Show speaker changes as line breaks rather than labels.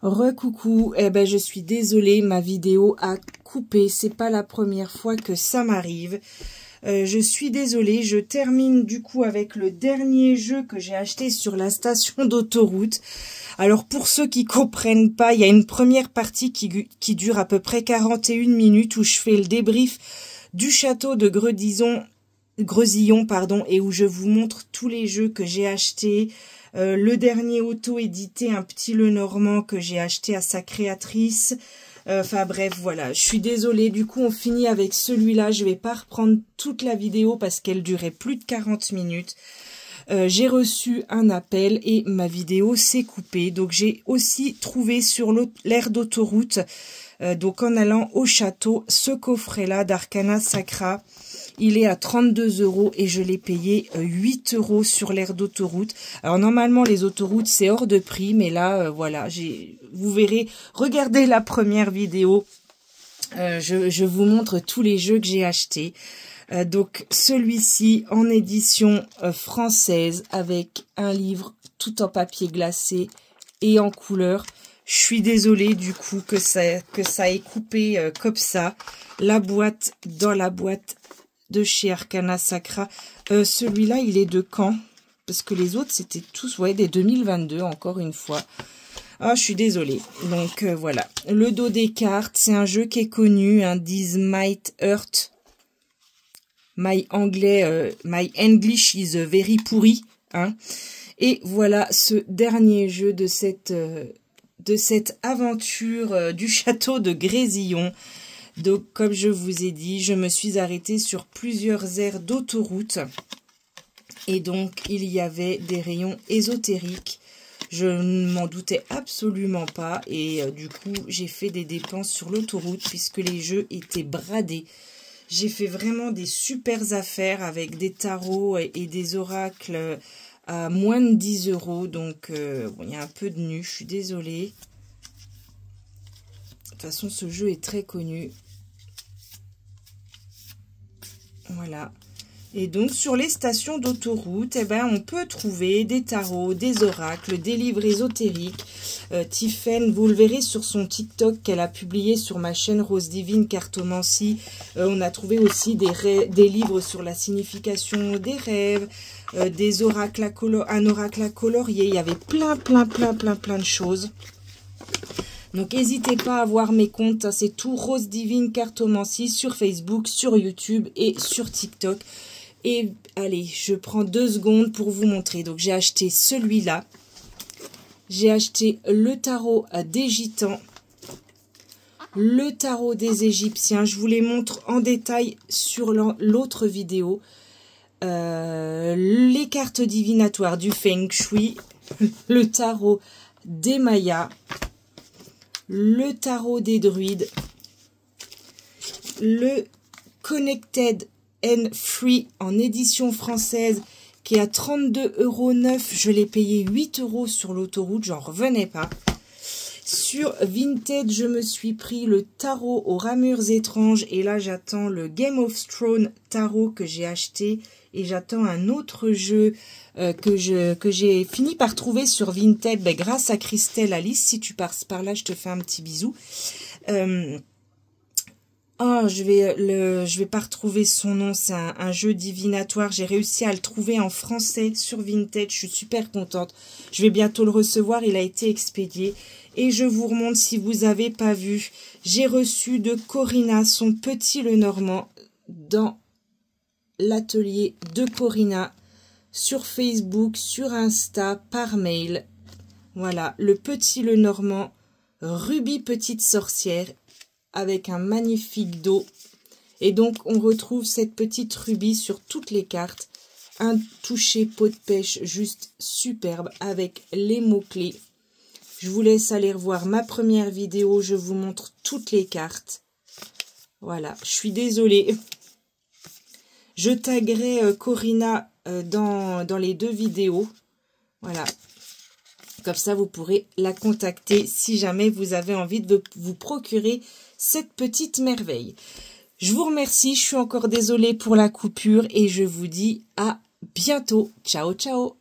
Recoucou, eh ben je suis désolée, ma vidéo a coupé, c'est pas la première fois que ça m'arrive. Je suis désolée, je termine du coup avec le dernier jeu que j'ai acheté sur la station d'autoroute. Alors pour ceux qui comprennent pas, il y a une première partie qui dure à peu près 41 minutes où je fais le débrief du château de Grezillon, et où je vous montre tous les jeux que j'ai achetés. Le dernier auto-édité, un petit Lenormand que j'ai acheté à sa créatrice. Enfin bref, voilà, je suis désolée. Du coup, on finit avec celui-là. Je vais pas reprendre toute la vidéo parce qu'elle durait plus de 40 minutes. J'ai reçu un appel et ma vidéo s'est coupée. Donc, j'ai aussi trouvé sur l'aire d'autoroute, donc en allant au château, ce coffret-là d'Arcana Sacra. Il est à 32 € et je l'ai payé 8 € sur l'aire d'autoroute. Alors normalement les autoroutes c'est hors de prix, mais là voilà, vous verrez, regardez la première vidéo, je vous montre tous les jeux que j'ai achetés. Donc celui-ci en édition française avec un livre tout en papier glacé et en couleur. Je suis désolée du coup que ça ait coupé comme ça. La boîte dans la boîte de chez Arcana Sacra. Celui-là, il est de quand? Parce que les autres, c'était tous, ouais, des 2022, encore une fois. Ah, je suis désolée. Donc, voilà. Le dos des cartes, c'est un jeu qui est connu, hein, This Might Hurt. My English is very pourri, hein. Et voilà ce dernier jeu de cette aventure du château de Grezillon. Donc, comme je vous ai dit, je me suis arrêtée sur plusieurs aires d'autoroute. Et donc, il y avait des rayons ésotériques. Je ne m'en doutais absolument pas. Et du coup, j'ai fait des dépenses sur l'autoroute puisque les jeux étaient bradés. J'ai fait vraiment des super affaires avec des tarots et des oracles à moins de 10 €. Donc, bon, il y a un peu de nu, je suis désolée. De toute façon, ce jeu est très connu. Voilà. Et donc, sur les stations d'autoroute, eh ben, on peut trouver des tarots, des oracles, des livres ésotériques. Tiffen, vous le verrez sur son TikTok qu'elle a publié sur ma chaîne Rose Divine Cartomancie. On a trouvé aussi des livres sur la signification des rêves, des oracles un oracle à colorier. Il y avait plein de choses. Donc, n'hésitez pas à voir mes comptes. C'est tout Rose Divine Cartomancie sur Facebook, sur YouTube et sur TikTok. Et allez, je prends 2 secondes pour vous montrer. Donc, j'ai acheté celui-là. J'ai acheté le tarot des Gitans. Le tarot des Égyptiens. Je vous les montre en détail sur l'autre vidéo. Les cartes divinatoires du Feng Shui. Le tarot des Mayas. Le tarot des druides, le Connected and Free en édition française qui est à 32,9 €. Je l'ai payé 8 € sur l'autoroute, j'en revenais pas. Sur Vinted, je me suis pris le tarot aux ramures étranges et là j'attends le Game of Thrones tarot que j'ai acheté et j'attends un autre jeu que j'ai fini par trouver sur Vinted grâce à Christelle Alice. Si tu passes par là, je te fais un petit bisou. Je vais pas retrouver son nom, c'est un jeu divinatoire. J'ai réussi à le trouver en français sur Vinted, je suis super contente. Je vais bientôt le recevoir, il a été expédié. Et je vous remonte si vous avez pas vu. J'ai reçu de Corinna son petit Lenormand dans l'atelier de Corinna sur Facebook, sur Insta, par mail. Voilà, le petit Lenormand Ruby Petite Sorcière avec un magnifique dos. Et donc, on retrouve cette petite Ruby sur toutes les cartes. Un toucher peau de pêche juste superbe avec les mots-clés. Je vous laisse aller revoir ma première vidéo. Je vous montre toutes les cartes. Voilà, je suis désolée. Je taguerai Corinna dans les 2 vidéos. Voilà. Comme ça, vous pourrez la contacter si jamais vous avez envie de vous procurer cette petite merveille. Je vous remercie. Je suis encore désolée pour la coupure et je vous dis à bientôt. Ciao, ciao.